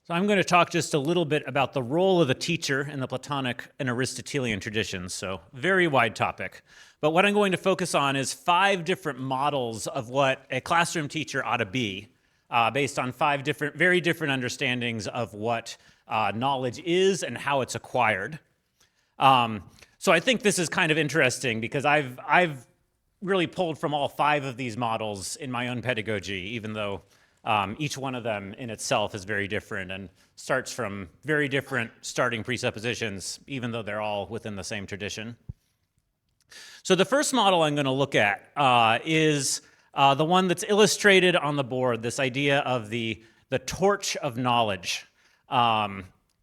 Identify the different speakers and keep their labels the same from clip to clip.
Speaker 1: So I'm going to talk just a little bit about the role of the teacher in the Platonic and Aristotelian traditions, so very wide topic. But what I'm going to focus on is 5 different models of what a classroom teacher ought to be, based on 5 very different understandings of what knowledge is and how it's acquired. So I think this is kind of interesting because I've really pulled from all 5 of these models in my own pedagogy, even though each one of them in itself is very different and starts from very different starting presuppositions, even though they're all within the same tradition. So the first model I'm going to look at is the one that's illustrated on the board, this idea of the torch of knowledge.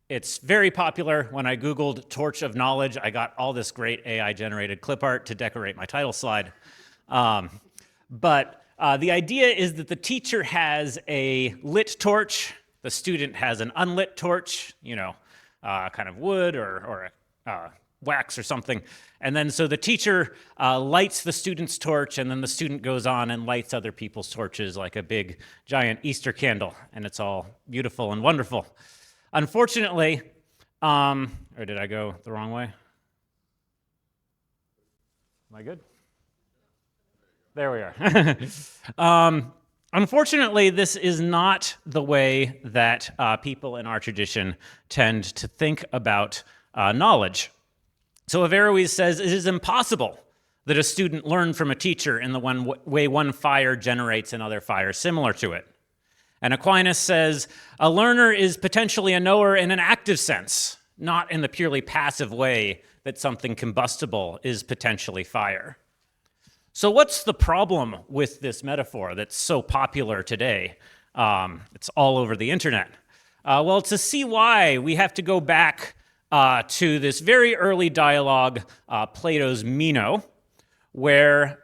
Speaker 1: It's very popular. When I Googled torch of knowledge, I got all this great AI-generated clip art to decorate my title slide. But the idea is that the teacher has a lit torch, the student has an unlit torch, kind of wood or wax or something. And then so the teacher lights the student's torch, and then the student goes on and lights other people's torches like a big, giant Easter candle, and it's all beautiful and wonderful. Unfortunately, or did I go the wrong way? Am I good? There we are. Unfortunately, this is not the way that people in our tradition tend to think about knowledge. So Averroes says it is impossible that a student learn from a teacher in the way one fire generates another fire similar to it. And Aquinas says a learner is potentially a knower in an active sense, not in the purely passive way that something combustible is potentially fire. So what's the problem with this metaphor that's so popular today? It's all over the internet. Well, to see why, we have to go back to this very early dialogue, Plato's Meno, where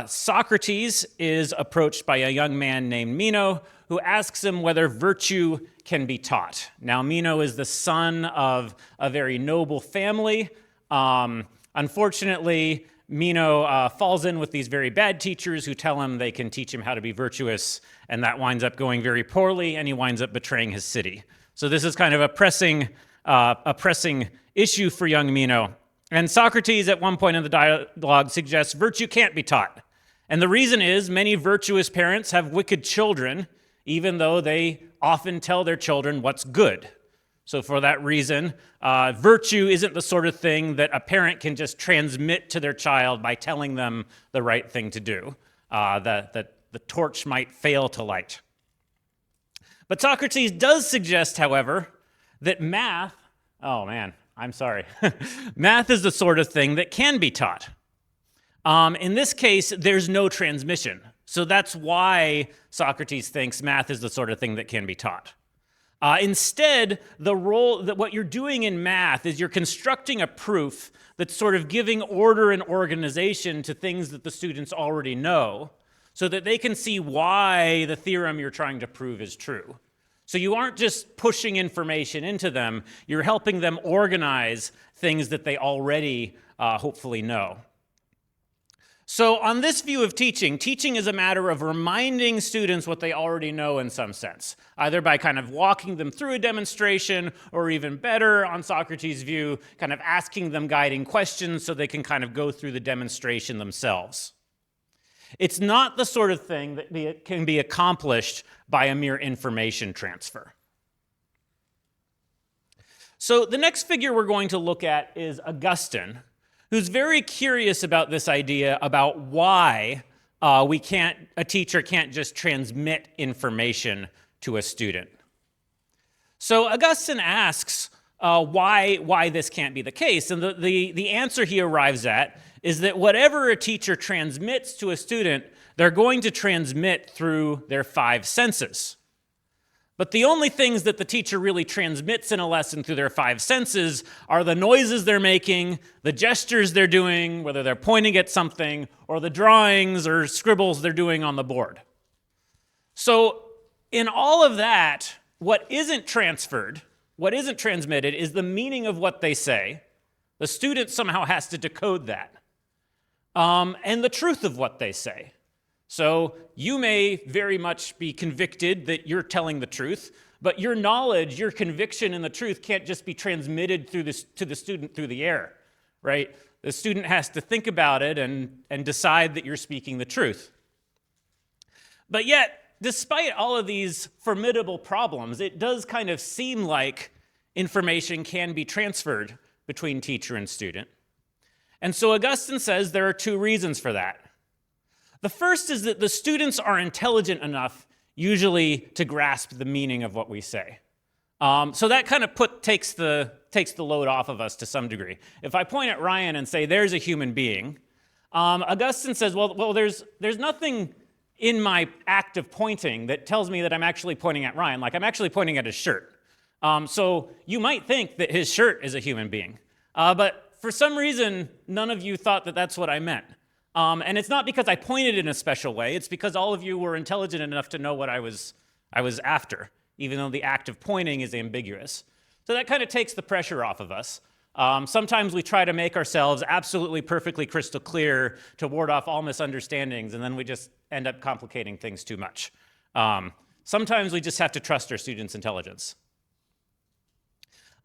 Speaker 1: Socrates is approached by a young man named Meno, who asks him whether virtue can be taught. Now, Meno is the son of a very noble family. Unfortunately, Meno falls in with these very bad teachers who tell him they can teach him how to be virtuous, and that winds up going very poorly, and he winds up betraying his city. So this is kind of a pressing issue for young Meno. And Socrates, at one point in the dialogue, suggests virtue can't be taught. And the reason is many virtuous parents have wicked children, even though they often tell their children what's good. So for that reason, virtue isn't the sort of thing that a parent can just transmit to their child by telling them the right thing to do. The torch might fail to light. But Socrates does suggest, however, that math is the sort of thing that can be taught. In this case, there's no transmission. So that's why Socrates thinks math is the sort of thing that can be taught. Instead, what you're doing in math is you're constructing a proof that's sort of giving order and organization to things that the students already know, so that they can see why the theorem you're trying to prove is true. So you aren't just pushing information into them, you're helping them organize things that they already hopefully know. So on this view of teaching is a matter of reminding students what they already know in some sense, either by kind of walking them through a demonstration, or even better, on Socrates' view, kind of asking them guiding questions so they can kind of go through the demonstration themselves. It's not the sort of thing that can be accomplished by a mere information transfer. So the next figure we're going to look at is Augustine, who's very curious about this idea about why a teacher can't just transmit information to a student. So Augustine asks why this can't be the case, and the answer he arrives at is that whatever a teacher transmits to a student, they're going to transmit through their 5 senses. But the only things that the teacher really transmits in a lesson through their 5 senses are the noises they're making, the gestures they're doing, whether they're pointing at something, or the drawings or scribbles they're doing on the board. So in all of that, what isn't transmitted is the meaning of what they say. The student somehow has to decode that. And the truth of what they say. So you may very much be convicted that you're telling the truth, but your knowledge, your conviction in the truth can't just be transmitted to the student through the air, right? The student has to think about it and decide that you're speaking the truth. But yet, despite all of these formidable problems, it does kind of seem like information can be transferred between teacher and student. And so Augustine says there are two reasons for that. The first is that the students are intelligent enough usually to grasp the meaning of what we say. So that kind of takes the load off of us to some degree. If I point at Ryan and say, there's a human being, Augustine says, well, there's nothing in my act of pointing that tells me that I'm actually pointing at Ryan, like I'm actually pointing at his shirt. So you might think that his shirt is a human being, but for some reason, none of you thought that that's what I meant. And it's not because I pointed in a special way, it's because all of you were intelligent enough to know what I was after, even though the act of pointing is ambiguous. So that kind of takes the pressure off of us. Sometimes we try to make ourselves absolutely perfectly crystal clear to ward off all misunderstandings, and then we just end up complicating things too much. Sometimes we just have to trust our students' intelligence.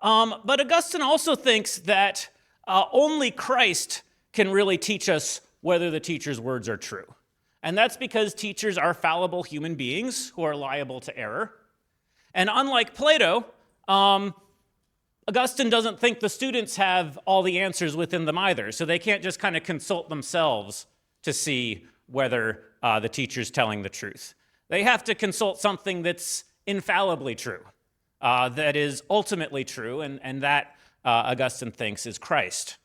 Speaker 1: But Augustine also thinks that only Christ can really teach us whether the teacher's words are true. And that's because teachers are fallible human beings who are liable to error. And unlike Plato, Augustine doesn't think the students have all the answers within them either, so they can't just kind of consult themselves to see whether the teacher's telling the truth. They have to consult something that's infallibly true, that is ultimately true, and that Augustine thinks is Christ.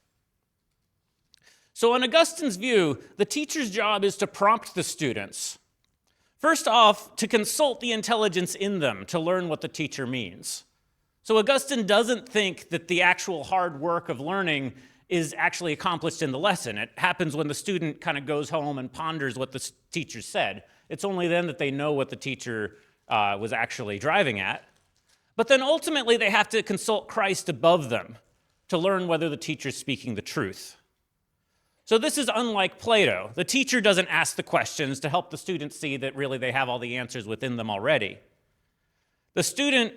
Speaker 1: So in Augustine's view, the teacher's job is to prompt the students. First off, to consult the intelligence in them to learn what the teacher means. So Augustine doesn't think that the actual hard work of learning is actually accomplished in the lesson. It happens when the student kind of goes home and ponders what the teacher said. It's only then that they know what the teacher was actually driving at. But then ultimately they have to consult Christ above them to learn whether the teacher's speaking the truth. So this is unlike Plato. The teacher doesn't ask the questions to help the student see that really they have all the answers within them already. The student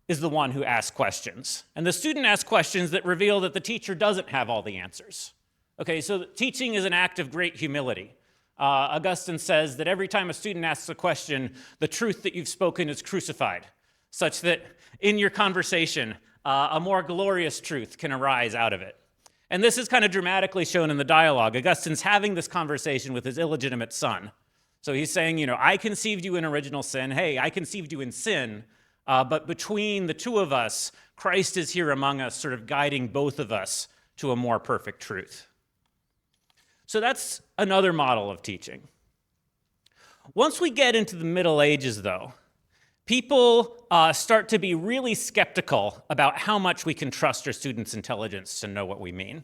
Speaker 1: is the one who asks questions. And the student asks questions that reveal that the teacher doesn't have all the answers. Okay, so teaching is an act of great humility. Augustine says that every time a student asks a question, the truth that you've spoken is crucified, such that in your conversation, a more glorious truth can arise out of it. And this is kind of dramatically shown in the dialogue. Augustine's having this conversation with his illegitimate son. So he's saying, I conceived you in original sin. Hey, I conceived you in sin. But between the two of us, Christ is here among us, sort of guiding both of us to a more perfect truth. So that's another model of teaching. Once we get into the Middle Ages, though, people start to be really skeptical about how much we can trust our students' intelligence to know what we mean.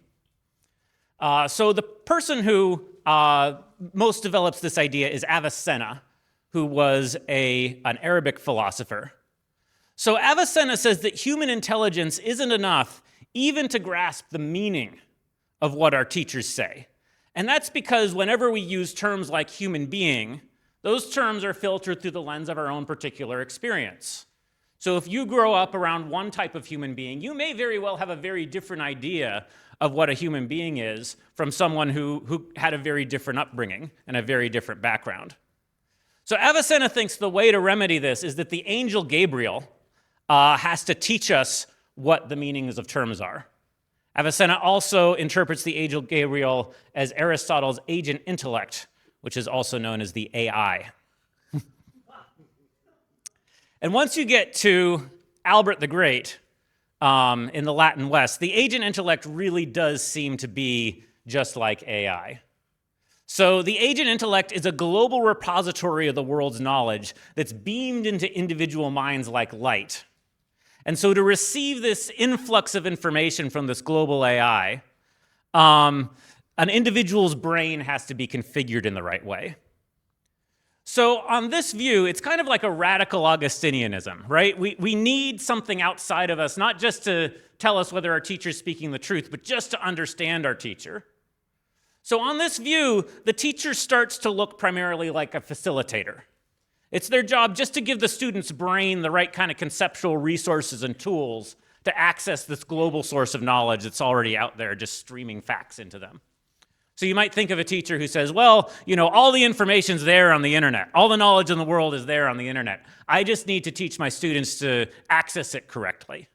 Speaker 1: So the person who most develops this idea is Avicenna, who was an Arabic philosopher. So Avicenna says that human intelligence isn't enough even to grasp the meaning of what our teachers say. And that's because whenever we use terms like human being, those terms are filtered through the lens of our own particular experience. So if you grow up around one type of human being, you may very well have a very different idea of what a human being is from someone who had a very different upbringing and a very different background. So Avicenna thinks the way to remedy this is that the angel Gabriel has to teach us what the meanings of terms are. Avicenna also interprets the angel Gabriel as Aristotle's agent intellect, which is also known as the AI. And once you get to Albert the Great in the Latin West, the agent intellect really does seem to be just like AI. So the agent intellect is a global repository of the world's knowledge that's beamed into individual minds like light. And so to receive this influx of information from this global AI, an individual's brain has to be configured in the right way. So on this view, it's kind of like a radical Augustinianism, right? We need something outside of us, not just to tell us whether our teacher's speaking the truth, but just to understand our teacher. So on this view, the teacher starts to look primarily like a facilitator. It's their job just to give the student's brain the right kind of conceptual resources and tools to access this global source of knowledge that's already out there, just streaming facts into them. So you might think of a teacher who says, well, all the information's there on the internet. All the knowledge in the world is there on the internet. I just need to teach my students to access it correctly.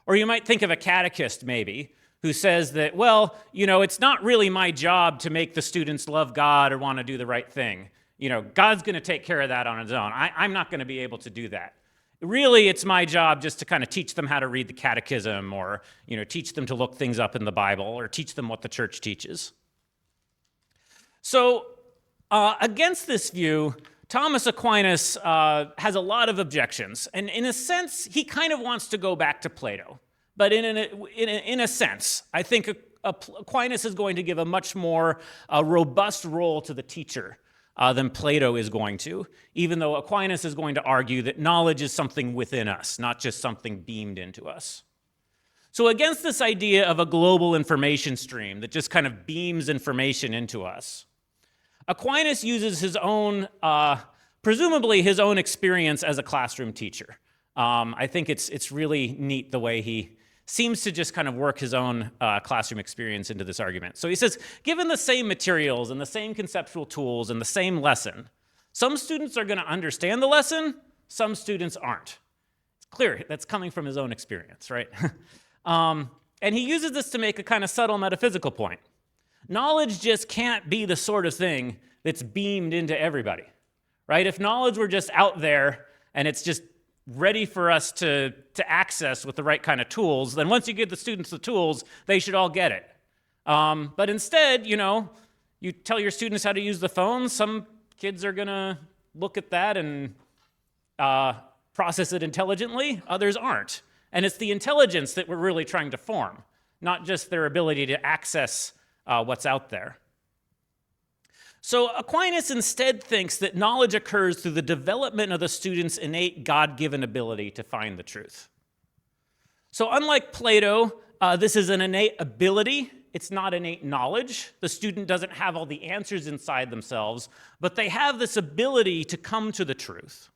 Speaker 1: Or you might think of a catechist, maybe, who says that, well, it's not really my job to make the students love God or want to do the right thing. God's going to take care of that on his own. I'm not going to be able to do that. Really, it's my job just to kind of teach them how to read the catechism or, teach them to look things up in the Bible or teach them what the church teaches. So against this view, Thomas Aquinas has a lot of objections. And in a sense, he kind of wants to go back to Plato. But in a sense, I think Aquinas is going to give a much more robust role to the teacher than Plato is going to, even though Aquinas is going to argue that knowledge is something within us, not just something beamed into us. So against this idea of a global information stream that just kind of beams information into us, Aquinas uses his own, presumably his own experience as a classroom teacher. I think it's really neat the way he seems to just kind of work his own classroom experience into this argument. So he says, given the same materials and the same conceptual tools and the same lesson, some students are going to understand the lesson, some students aren't. It's clear that's coming from his own experience, right? And he uses this to make a kind of subtle metaphysical point. Knowledge just can't be the sort of thing that's beamed into everybody, right? If knowledge were just out there and it's just ready for us to access with the right kind of tools, then once you give the students the tools, they should all get it. But instead, you tell your students how to use the phone. Some kids are going to look at that and process it intelligently. Others aren't. And it's the intelligence that we're really trying to form, not just their ability to access what's out there. So Aquinas instead thinks that knowledge occurs through the development of the student's innate God-given ability to find the truth. So unlike Plato, this is an innate ability. It's not innate knowledge. The student doesn't have all the answers inside themselves, but they have this ability to come to the truth.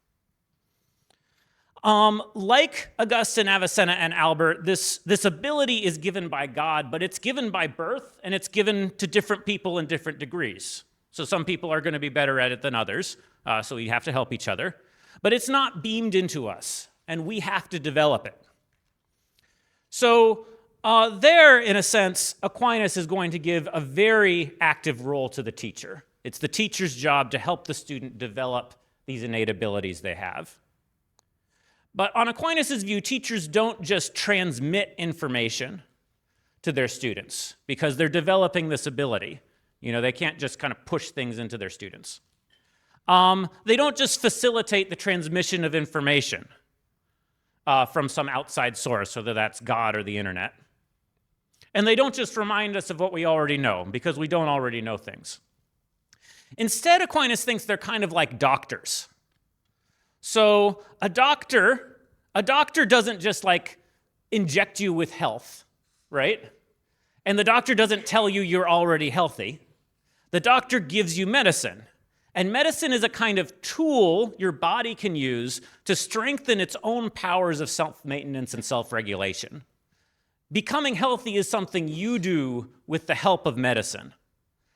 Speaker 1: Like Augustine, Avicenna, and Albert, this ability is given by God, but it's given by birth, and it's given to different people in different degrees. So some people are going to be better at it than others, so we have to help each other. But it's not beamed into us, and we have to develop it. So there, in a sense, Aquinas is going to give a very active role to the teacher. It's the teacher's job to help the student develop these innate abilities they have. But on Aquinas' view, teachers don't just transmit information to their students because they're developing this ability. They can't just kind of push things into their students. They don't just facilitate the transmission of information from some outside source, whether that's God or the internet. And they don't just remind us of what we already know, because we don't already know things. Instead, Aquinas thinks they're kind of like doctors. So a doctor doesn't just inject you with health, right? And the doctor doesn't tell you you're already healthy. The doctor gives you medicine. And medicine is a kind of tool your body can use to strengthen its own powers of self-maintenance and self-regulation. Becoming healthy is something you do with the help of medicine.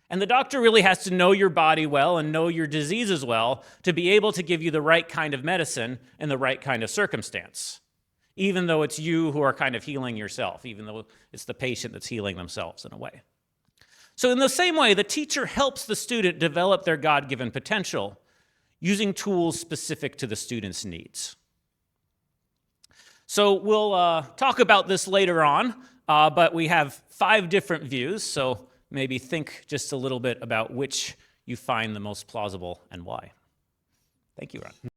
Speaker 1: And the doctor really has to know your body well and know your diseases well to be able to give you the right kind of medicine in the right kind of circumstance, even though it's you who are kind of healing yourself, even though it's the patient that's healing themselves in a way. So in the same way, the teacher helps the student develop their God-given potential using tools specific to the student's needs. So we'll talk about this later on, but we have 5 different views, so maybe think just a little bit about which you find the most plausible and why. Thank you, Ron.